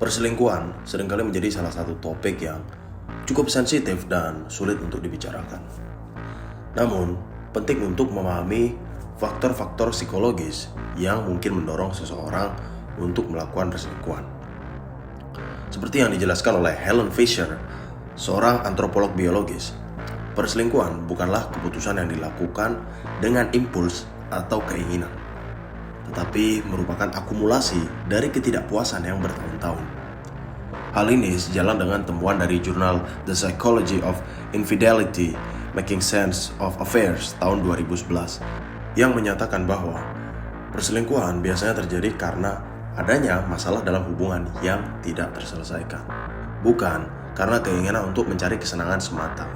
Perselingkuhan seringkali menjadi salah satu topik yang cukup sensitif dan sulit untuk dibicarakan. Namun, penting untuk memahami faktor-faktor psikologis yang mungkin mendorong seseorang untuk melakukan perselingkuhan. Seperti yang dijelaskan oleh Helen Fisher, seorang antropolog biologis, perselingkuhan bukanlah keputusan yang dilakukan dengan impuls atau keinginan, tetapi merupakan akumulasi dari ketidakpuasan yang bertahun-tahun. Hal ini sejalan dengan temuan dari jurnal The Psychology of Infidelity, Making Sense of Affairs tahun 2011 yang menyatakan bahwa perselingkuhan biasanya terjadi karena adanya masalah dalam hubungan yang tidak terselesaikan, bukan karena keinginan untuk mencari kesenangan semata.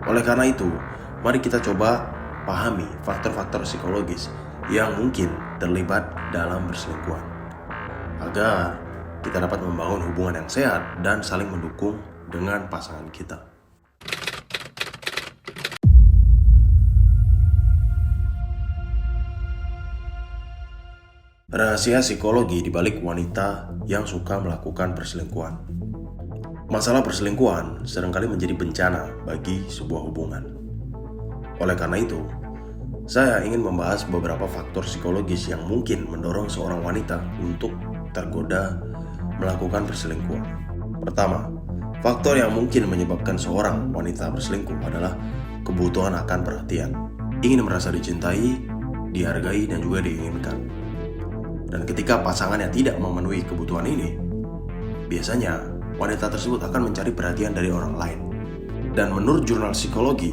Oleh karena itu, mari kita coba pahami faktor-faktor psikologis yang mungkin terlibat dalam perselingkuhan, agar kita dapat membangun hubungan yang sehat dan saling mendukung dengan pasangan kita. Rahasia psikologi di balik wanita yang suka melakukan perselingkuhan. Masalah perselingkuhan seringkali menjadi bencana bagi sebuah hubungan. Oleh karena itu, saya ingin membahas beberapa faktor psikologis yang mungkin mendorong seorang wanita untuk tergoda melakukan perselingkuhan. Pertama, faktor yang mungkin menyebabkan seorang wanita berselingkuh adalah kebutuhan akan perhatian, ingin merasa dicintai, dihargai, dan juga diinginkan. Dan ketika pasangannya tidak memenuhi kebutuhan ini, biasanya wanita tersebut akan mencari perhatian dari orang lain. Dan menurut jurnal psikologi,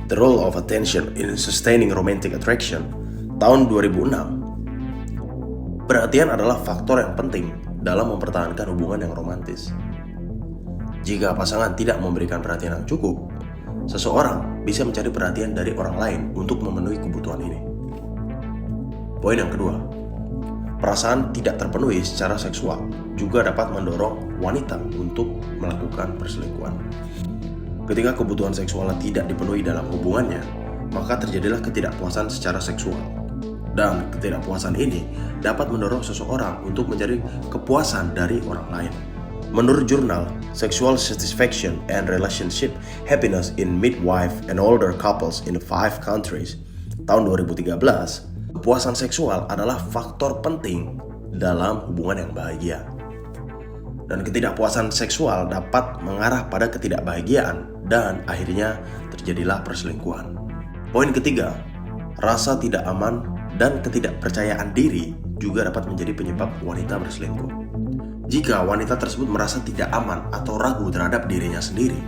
The Role of Attention in Sustaining Romantic Attraction tahun 2006, perhatian adalah faktor yang penting dalam mempertahankan hubungan yang romantis. Jika pasangan tidak memberikan perhatian yang cukup, seseorang bisa mencari perhatian dari orang lain untuk memenuhi kebutuhan ini. Poin yang kedua, perasaan tidak terpenuhi secara seksual juga dapat mendorong wanita untuk melakukan perselingkuhan. Ketika kebutuhan seksualnya tidak dipenuhi dalam hubungannya, maka terjadilah ketidakpuasan secara seksual. Dan ketidakpuasan ini dapat mendorong seseorang untuk mencari kepuasan dari orang lain. Menurut jurnal Sexual Satisfaction and Relationship Happiness in Midwife and Older Couples in 5 Countries tahun 2013, kepuasan seksual adalah faktor penting dalam hubungan yang bahagia. Dan ketidakpuasan seksual dapat mengarah pada ketidakbahagiaan dan akhirnya terjadilah perselingkuhan. Poin ketiga, rasa tidak aman dan ketidakpercayaan diri juga dapat menjadi penyebab wanita berselingkuh. Jika wanita tersebut merasa tidak aman atau ragu terhadap dirinya sendiri,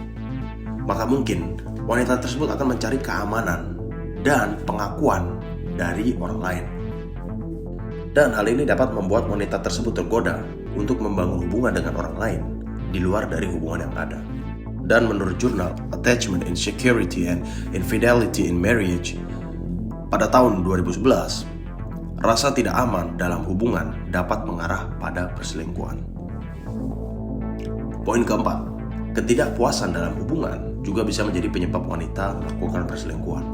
maka mungkin wanita tersebut akan mencari keamanan dan pengakuan dari orang lain. Dan hal ini dapat membuat wanita tersebut tergoda untuk membangun hubungan dengan orang lain di luar dari hubungan yang ada. Dan menurut jurnal Attachment Insecurity and Infidelity in Marriage pada tahun 2011, rasa tidak aman dalam hubungan dapat mengarah pada perselingkuhan. Poin keempat, ketidakpuasan dalam hubungan juga bisa menjadi penyebab wanita melakukan perselingkuhan.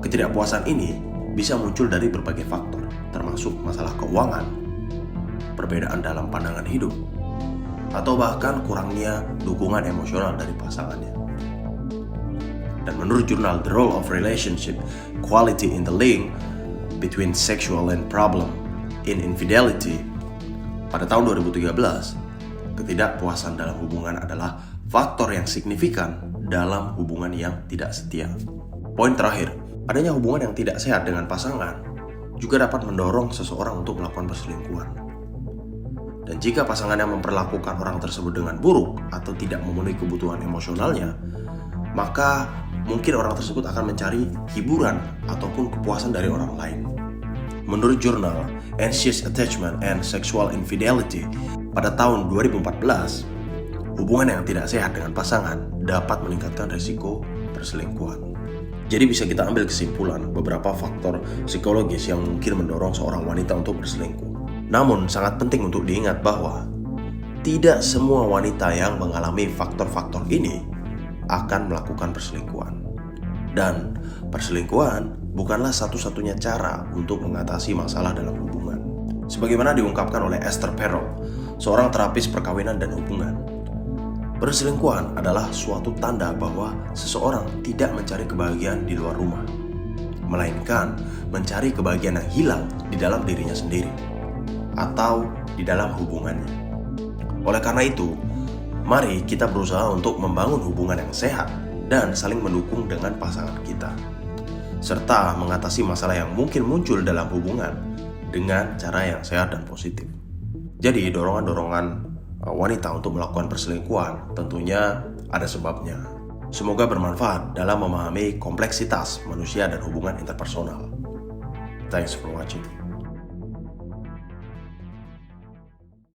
Ketidakpuasan ini bisa muncul dari berbagai faktor, termasuk masalah keuangan, perbedaan dalam pandangan hidup, atau bahkan kurangnya dukungan emosional dari pasangannya. Dan menurut jurnal The Role of Relationship Quality in the Link Between Sexual and Problem in Infidelity pada tahun 2013, ketidakpuasan dalam hubungan adalah faktor yang signifikan dalam hubungan yang tidak setia. Poin terakhir, adanya hubungan yang tidak sehat dengan pasangan juga dapat mendorong seseorang untuk melakukan perselingkuhan. Dan jika pasangannya memperlakukan orang tersebut dengan buruk atau tidak memenuhi kebutuhan emosionalnya, maka mungkin orang tersebut akan mencari hiburan ataupun kepuasan dari orang lain. Menurut jurnal Anxious Attachment and Sexual Infidelity pada tahun 2014, hubungan yang tidak sehat dengan pasangan dapat meningkatkan risiko perselingkuhan. Jadi bisa kita ambil kesimpulan beberapa faktor psikologis yang mungkin mendorong seorang wanita untuk berselingkuh. Namun sangat penting untuk diingat bahwa tidak semua wanita yang mengalami faktor-faktor ini akan melakukan perselingkuhan. Dan perselingkuhan bukanlah satu-satunya cara untuk mengatasi masalah dalam hubungan. Sebagaimana diungkapkan oleh Esther Perel, seorang terapis perkawinan dan hubungan, perselingkuhan adalah suatu tanda bahwa seseorang tidak mencari kebahagiaan di luar rumah, melainkan mencari kebahagiaan yang hilang di dalam dirinya sendiri atau di dalam hubungannya. Oleh karena itu, mari kita berusaha untuk membangun hubungan yang sehat dan saling mendukung dengan pasangan kita, serta mengatasi masalah yang mungkin muncul dalam hubungan dengan cara yang sehat dan positif. Jadi dorongan-dorongan wanita untuk melakukan perselingkuhan tentunya ada sebabnya. Semoga bermanfaat dalam memahami kompleksitas manusia dan hubungan interpersonal. Thanks for watching.